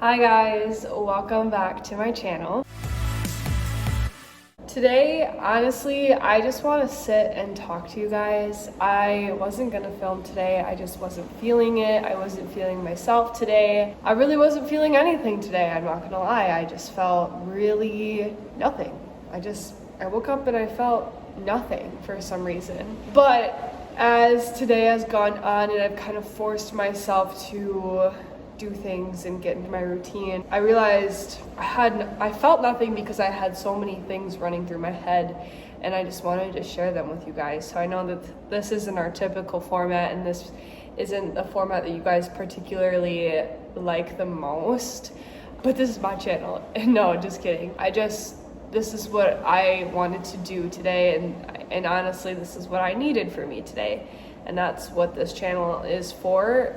Hi guys, welcome back to my channel. Today, honestly, I just want to sit and talk to you guys. I wasn't gonna film today, I just wasn't feeling it. I wasn't feeling myself today. I really wasn't feeling anything today, I'm not gonna lie. I just felt really nothing. I woke up and I felt nothing for some reason. But as today has gone on and I've kind of forced myself to do things and get into my routine, I realized I felt nothing because I had so many things running through my head, and I just wanted to share them with you guys. So I know that this isn't our typical format, and this isn't the format that you guys particularly like the most, but this is my channel. No, just kidding. This is what I wanted to do today, and honestly, this is what I needed for me today, and that's what this channel is for.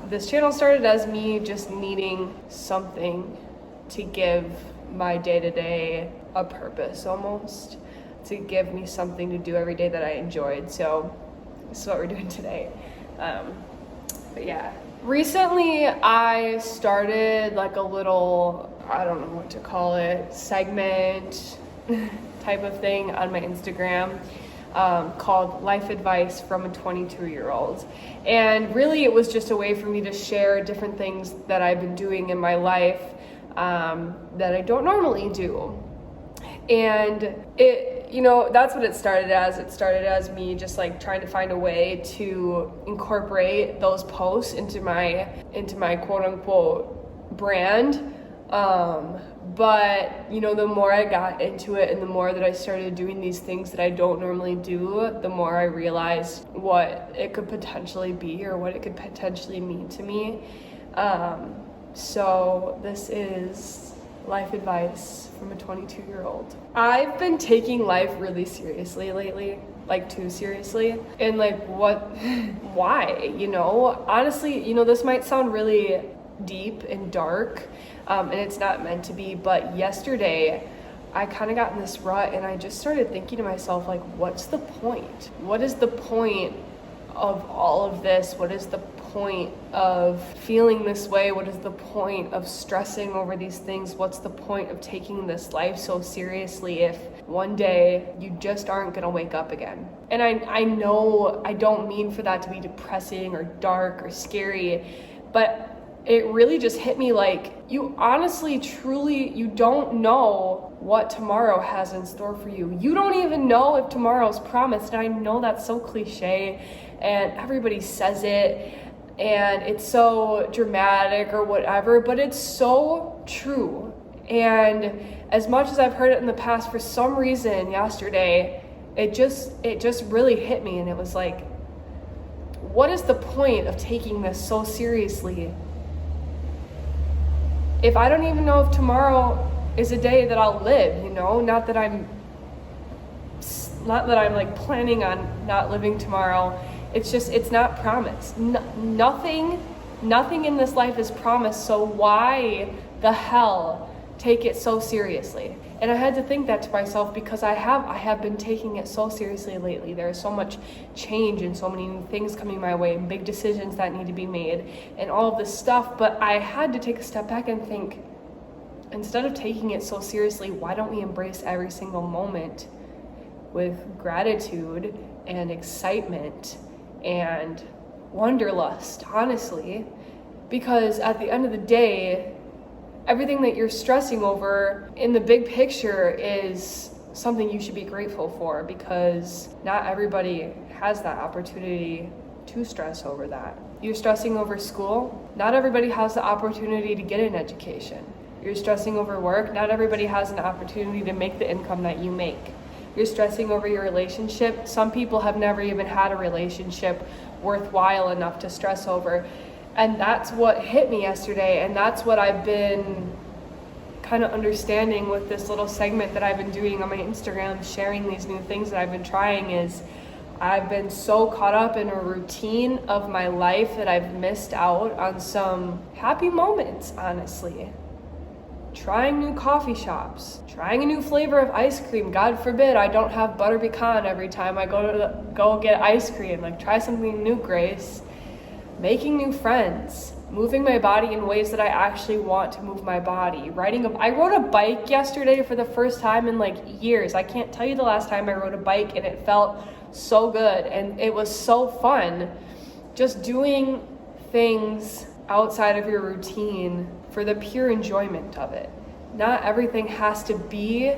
This channel started as me just needing something to give my day-to-day a purpose, almost, to give me something to do every day that I enjoyed. So this is what we're doing today. But yeah, recently I started like a little, I don't know what to call it, segment type of thing on my Instagram. Called Life Advice from a 22-year-old. And really it was just a way for me to share different things that I've been doing in my life that I don't normally do. And that's what it started as. It started as me just like trying to find a way to incorporate those posts into my quote unquote brand. But the more I got into it and the more that I started doing these things that I don't normally do, the more I realized what it could potentially be or what it could potentially mean to me. So this is life advice from a 22-year-old. I've been taking life really seriously lately, like too seriously. And why? Honestly, this might sound really deep and dark, and it's not meant to be, but yesterday I kind of got in this rut and I just started thinking to myself, like, what's the point? What is the point of all of this? What is the point of feeling this way? What is the point of stressing over these things? What's the point of taking this life so seriously if one day you just aren't gonna wake up again? And I know I don't mean for that to be depressing or dark or scary, but it really just hit me like, you honestly, truly, you don't know what tomorrow has in store for you. You don't even know if tomorrow's promised. And I know that's so cliche and everybody says it and it's so dramatic or whatever, but it's so true. And as much as I've heard it in the past, for some reason yesterday, it just really hit me, and it was like, what is the point of taking this so seriously if I don't even know if tomorrow is a day that I'll live? Not that I'm like planning on not living tomorrow. It's not promised. Nothing in this life is promised. So why the hell take it so seriously? And I had to think that to myself because I have been taking it so seriously lately. There's so much change and so many new things coming my way and big decisions that need to be made and all of this stuff. But I had to take a step back and think, instead of taking it so seriously, why don't we embrace every single moment with gratitude and excitement and wanderlust, honestly? Because at the end of the day, everything that you're stressing over in the big picture is something you should be grateful for, because not everybody has that opportunity to stress over that. You're stressing over school, not everybody has the opportunity to get an education. You're stressing over work, not everybody has an opportunity to make the income that you make. You're stressing over your relationship. Some people have never even had a relationship worthwhile enough to stress over. And that's what hit me yesterday, and that's what I've been kind of understanding with this little segment that I've been doing on my Instagram, sharing these new things that I've been trying, is I've been so caught up in a routine of my life that I've missed out on some happy moments, honestly. Trying new coffee shops, trying a new flavor of ice cream. God forbid I don't have butter pecan every time I go get ice cream. Like, try something new, Grace. Making new friends, moving my body in ways that I actually want to move my body. I rode a bike yesterday for the first time in like years. I can't tell you the last time I rode a bike, and it felt so good and it was so fun. Just doing things outside of your routine for the pure enjoyment of it. Not everything has to be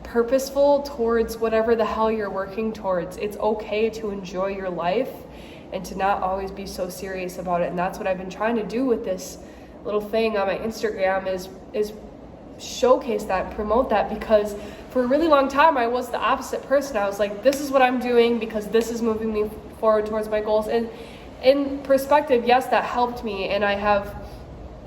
purposeful towards whatever the hell you're working towards. It's okay to enjoy your life and to not always be so serious about it. And that's what I've been trying to do with this little thing on my Instagram is showcase that, promote that, because for a really long time I was the opposite person. I was like, this is what I'm doing because this is moving me forward towards my goals. And in perspective, yes, that helped me, and I have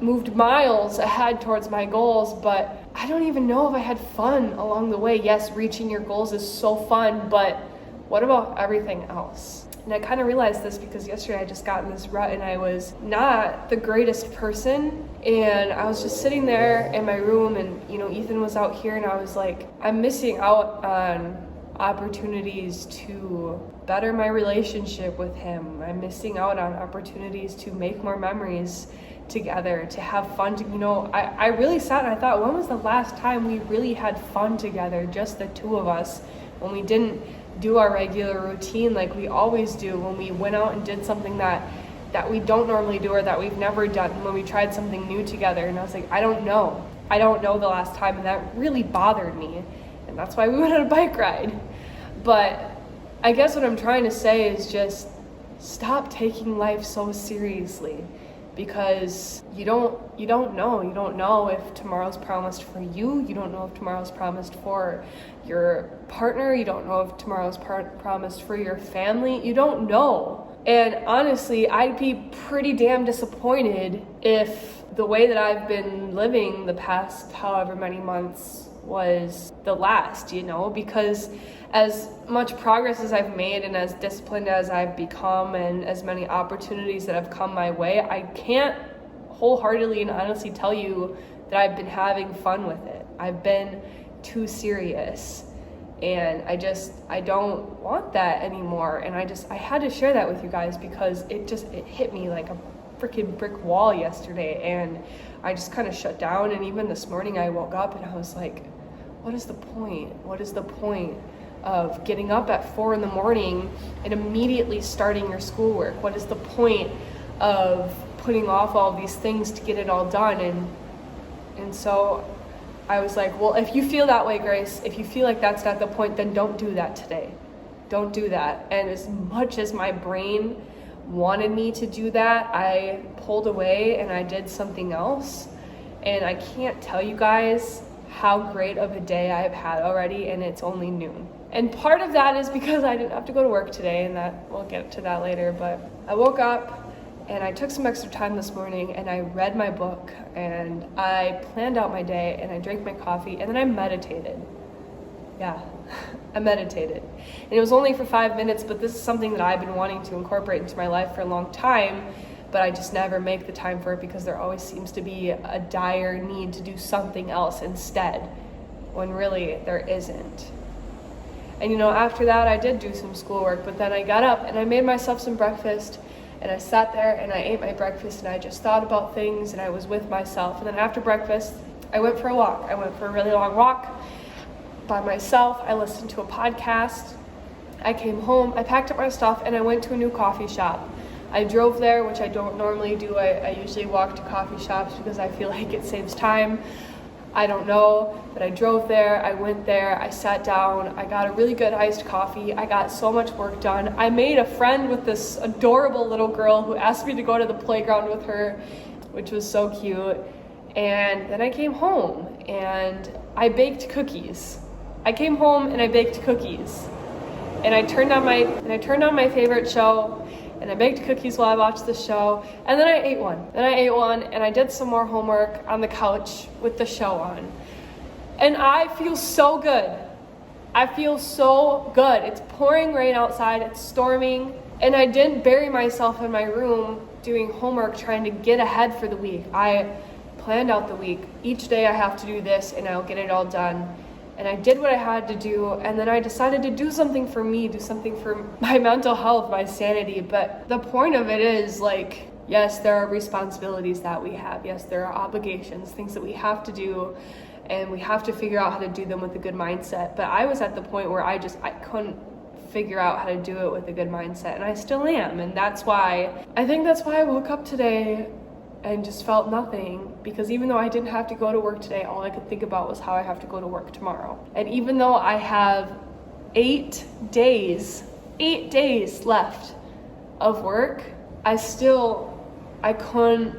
moved miles ahead towards my goals, but I don't even know if I had fun along the way. Yes, reaching your goals is so fun, but what about everything else? And I kind of realized this because yesterday I just got in this rut and I was not the greatest person, and I was just sitting there in my room, and Ethan was out here, and I was like, I'm missing out on opportunities to better my relationship with him. I'm missing out on opportunities to make more memories together, to have fun. I really sat and I thought, when was the last time we really had fun together, just the two of us, when we didn't do our regular routine like we always do, when we went out and did something that we don't normally do or that we've never done, when we tried something new together. And I was like, I don't know the last time, and that really bothered me, and that's why we went on a bike ride. But I guess what I'm trying to say is just stop taking life so seriously, because you don't know if tomorrow's promised for you. You don't know if tomorrow's promised for your partner. You don't know if tomorrow's promised for your family. You don't know. And honestly, I'd be pretty damn disappointed if the way that I've been living the past however many months was the last, because as much progress as I've made and as disciplined as I've become and as many opportunities that have come my way, I can't wholeheartedly and honestly tell you that I've been having fun with it. I've been too serious, and I don't want that anymore. And I had to share that with you guys because it hit me like a freaking brick wall yesterday, and I just kind of shut down. And even this morning I woke up and I was like, what is the point? What is the point of getting up at 4 a.m. and immediately starting your schoolwork? What is the point of putting off all these things to get it all done? And so I was like, well, if you feel that way, Grace, if you feel like that's not the point, then don't do that today. Don't do that. And as much as my brain wanted me to do that, I pulled away and I did something else. And I can't tell you guys how great of a day I've had already, and it's only noon. And part of that is because I didn't have to go to work today, and that we'll get to that later. But I woke up and I took some extra time this morning and I read my book and I planned out my day and I drank my coffee and then I meditated. Yeah, I meditated. And it was only for 5 minutes, but this is something that I've been wanting to incorporate into my life for a long time, but I just never make the time for it because there always seems to be a dire need to do something else instead, when really there isn't. And after that I did do some schoolwork, but then I got up and I made myself some breakfast and I sat there and I ate my breakfast and I just thought about things and I was with myself. And then after breakfast, I went for a walk. I went for a really long walk by myself. I listened to a podcast. I came home, I packed up my stuff, and I went to a new coffee shop. I drove there, which I don't normally do. I usually walk to coffee shops because I feel like it saves time. I don't know, but I drove there, I went there, I sat down, I got a really good iced coffee, I got so much work done. I made a friend with this adorable little girl who asked me to go to the playground with her, which was so cute. And then I came home and I baked cookies. I came home and I baked cookies. And I turned on my favorite show, and I baked cookies while I watched the show, and then I ate one. And I did some more homework on the couch with the show on. And I feel so good. It's pouring rain outside, it's storming, and I didn't bury myself in my room doing homework trying to get ahead for the week. I planned out the week. Each day I have to do this and I'll get it all done. And I did what I had to do, and then I decided to do something for me, do something for my mental health, my sanity. But the point of it is, like, Yes, there are responsibilities that we have. Yes, there are obligations, things that we have to do, and we have to figure out how to do them with a good mindset. But I was at the point where I couldn't figure out how to do it with a good mindset, and I still am. And that's why I woke up today and just felt nothing, because even though I didn't have to go to work today, all I could think about was how I have to go to work tomorrow. And even though I have 8 days left of work, I couldn't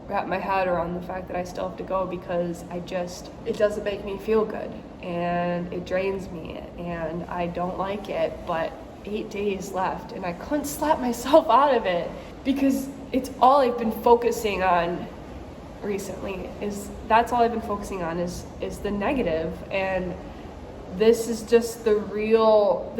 wrap my head around the fact that I still have to go, because it doesn't make me feel good, and it drains me, and I don't like it. But 8 days left, and I couldn't slap myself out of it, because it's all I've been focusing on recently. That's all I've been focusing on is the negative. And this is just the real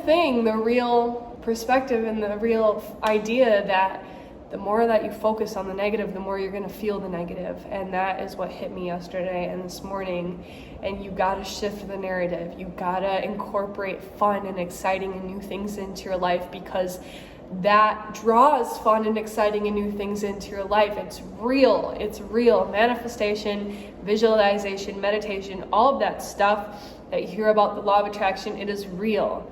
thing, the real perspective, and the real idea that the more that you focus on the negative, the more you're going to feel the negative. And that is what hit me yesterday and this morning. And you got to shift the narrative. You got to incorporate fun and exciting and new things into your life, because that draws fun and exciting and new things into your life. It's real. Manifestation, visualization, meditation, all of that stuff that you hear about the law of attraction, it is real.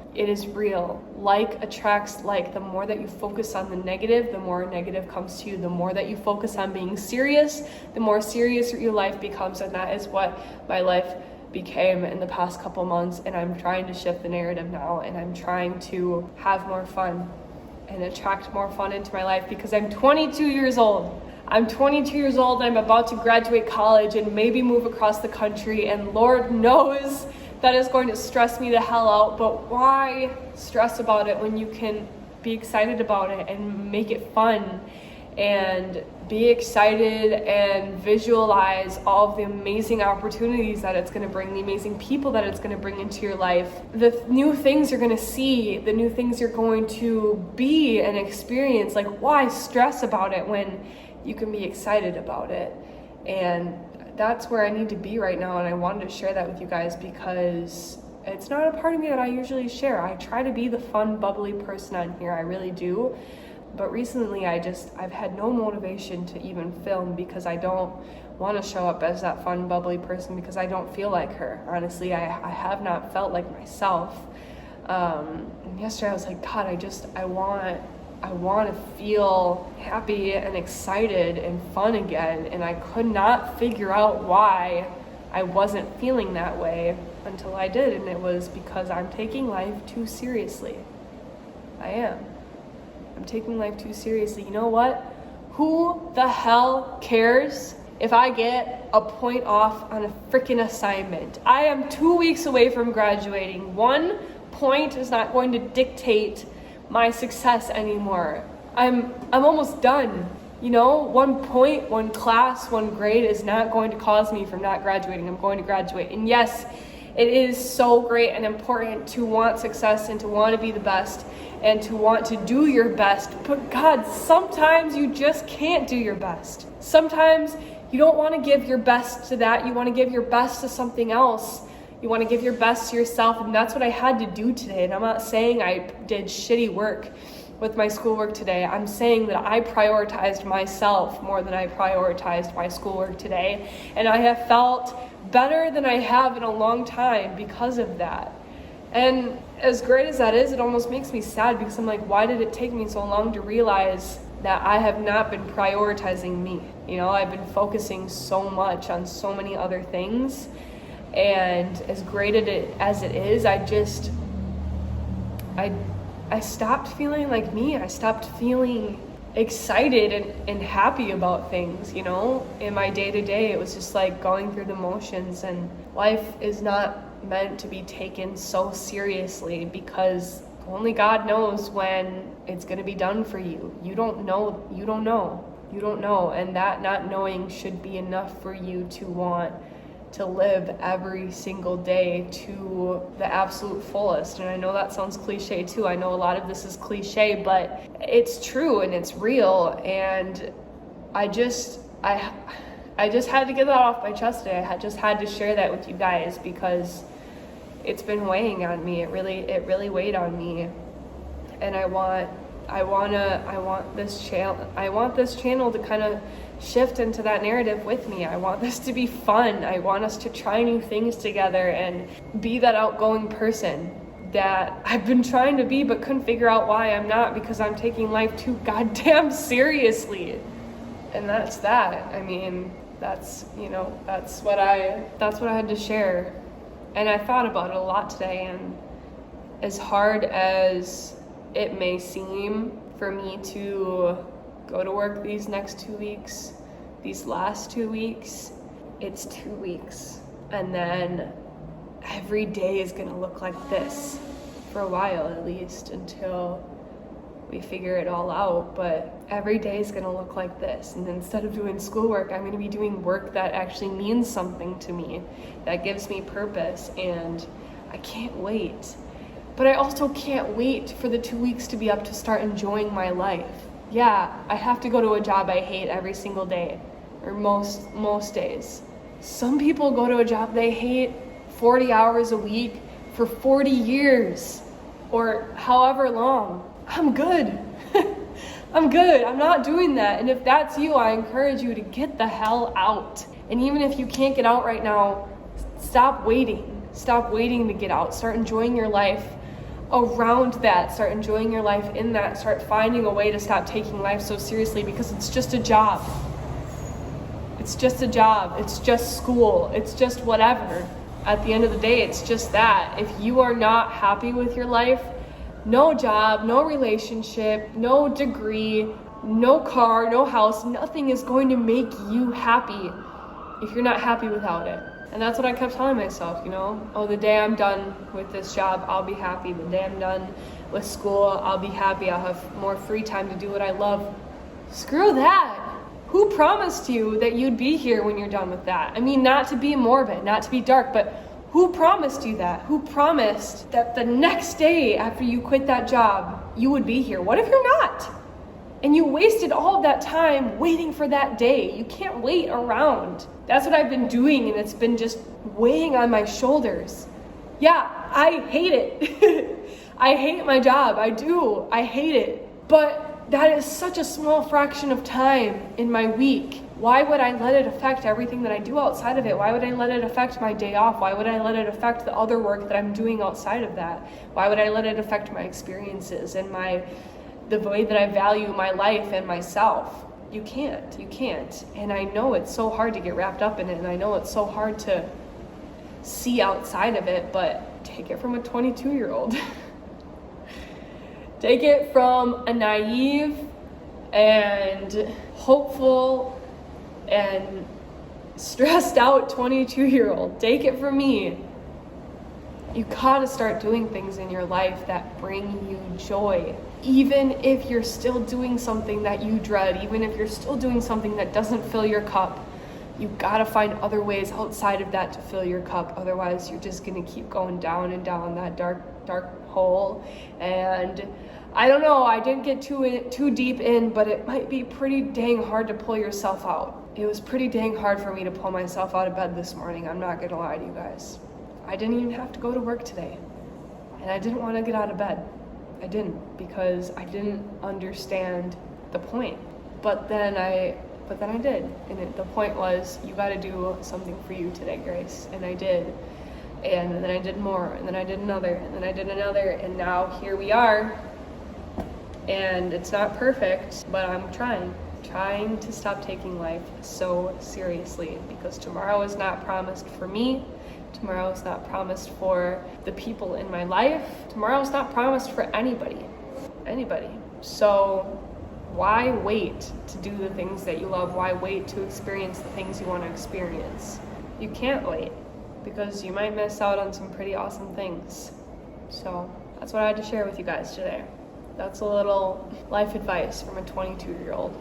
Like attracts like. The more that you focus on the negative, the more negative comes to you. The more that you focus on being serious, the more serious your life becomes. And that is what my life became in the past couple months. And I'm trying to shift the narrative now, and I'm trying to have more fun and attract more fun into my life, because I'm 22 years old. I'm about to graduate college and maybe move across the country, and Lord knows that is going to stress me the hell out. But why stress about it when you can be excited about it and make it fun, and be excited and visualize all of the amazing opportunities that it's going to bring, the amazing people that it's going to bring into your life, the new things you're going to see, the new things you're going to be and experience. Like, why stress about it when you can be excited about it? And that's where I need to be right now. And I wanted to share that with you guys, because it's not a part of me that I usually share. I try to be the fun, bubbly person on here. I really do. But recently I've had no motivation to even film, because I don't want to show up as that fun, bubbly person, because I don't feel like her. Honestly, I have not felt like myself. And yesterday I was like, God, I want to feel happy and excited and fun again. And I could not figure out why I wasn't feeling that way until I did. And it was because I'm taking life too seriously. I'm taking life too seriously. You know what? Who the hell cares if I get a point off on a freaking assignment? I am 2 weeks away from graduating. 1 point is not going to dictate my success anymore. I'm almost done. 1 point, 1 class, 1 grade is not going to cause me from not graduating. I'm going to graduate. And yes, it is so great and important to want success and to want to be the best and to want to do your best. But God, sometimes you just can't do your best. Sometimes you don't want to give your best to that. You want to give your best to something else. You want to give your best to yourself. And that's what I had to do today. And I'm not saying I did shitty work with my schoolwork today. I'm saying that I prioritized myself more than I prioritized my schoolwork today. And I have felt better than I have in a long time because of that. And as great as that is, it almost makes me sad, because I'm like, why did it take me so long to realize that I have not been prioritizing me? I've been focusing so much on so many other things. And as great as it is, I stopped feeling like me. I stopped feeling excited and happy about things, In my day-to-day, it was just like going through the motions, and life is not meant to be taken so seriously, because only God knows when it's going to be done for you. You don't know, and that not knowing should be enough for you to want to live every single day to the absolute fullest. And I know that sounds cliche too. I know a lot of this is cliche, but it's true and it's real. And I just had to get that off my chest today. I just had to share that with you guys, because it's been weighing on me. It really weighed on me. And I want I want this channel to kind of shift into that narrative with me. I want this to be fun. I want us to try new things together and be that outgoing person that I've been trying to be but couldn't figure out why I'm not, because I'm taking life too goddamn seriously. And that's that. I mean, that's what I had to share. And I thought about it a lot today, and as hard as it may seem for me to go to work these next 2 weeks, these last 2 weeks, it's 2 weeks. And then every day is gonna look like this for a while, at least, until we figure it all out. But every day is gonna look like this. And instead of doing schoolwork, I'm gonna be doing work that actually means something to me, that gives me purpose, and I can't wait. But I also can't wait for the 2 weeks to be up to start enjoying my life. Yeah, I have to go to a job I hate every single day, or most days. Some people go to a job they hate 40 hours a week for 40 years, or however long. I'm good. I'm good. I'm not doing that. And if that's you, I encourage you to get the hell out. And even if you can't get out right now, stop waiting. Stop waiting to get out. Start enjoying your life around that. Start enjoying your life in that. Start finding a way to stop taking life so seriously, because it's just a job. It's just a job. It's just school. It's just whatever. At the end of the day, it's just that. If you are not happy with your life, no job, no relationship, no degree, no car, no house, nothing is going to make you happy if you're not happy without it. And that's what I kept telling myself, oh, the day I'm done with this job, I'll be happy. The day I'm done with school, I'll be happy. I'll have more free time to do what I love. Screw that. Who promised you that you'd be here when you're done with that? I mean, not to be morbid, not to be dark, but who promised you that? Who promised that the next day after you quit that job, you would be here? What if you're not? And you wasted all of that time waiting for that day. You can't wait around. That's what I've been doing, and it's been just weighing on my shoulders. Yeah, I hate it. I hate my job. I do. I hate it. But that is such a small fraction of time in my week. Why would I let it affect everything that I do outside of it? Why would I let it affect my day off? Why would I let it affect the other work that I'm doing outside of that? Why would I let it affect my experiences and the way that I value my life and myself? You can't. And I know it's so hard to get wrapped up in it, and I know it's so hard to see outside of it, but take it from a 22-year-old. Take it from a naive and hopeful and stressed out 22-year-old. Take it from me. You gotta start doing things in your life that bring you joy. Even if you're still doing something that you dread, even if you're still doing something that doesn't fill your cup, you gotta find other ways outside of that to fill your cup. Otherwise, you're just gonna keep going down and down that dark hole. And I don't know, I didn't get too deep in, but it might be pretty dang hard to pull yourself out. It was pretty dang hard for me to pull myself out of bed this morning. I'm not gonna lie to you guys. I didn't even have to go to work today. And I didn't want to get out of bed. I didn't, because I didn't understand the point. But then I did. And the point was, you got to do something for you today, Grace. And I did. And then I did more. And then I did another. And then I did another. And now here we are. And it's not perfect, but I'm trying to stop taking life so seriously, because tomorrow is not promised for me. Tomorrow is not promised for the people in my life. Tomorrow is not promised for anybody. So why wait to do the things that you love? Why wait to experience the things you want to experience? You can't wait, because you might miss out on some pretty awesome things. So that's what I had to share with you guys today. That's a little life advice from a 22-year-old.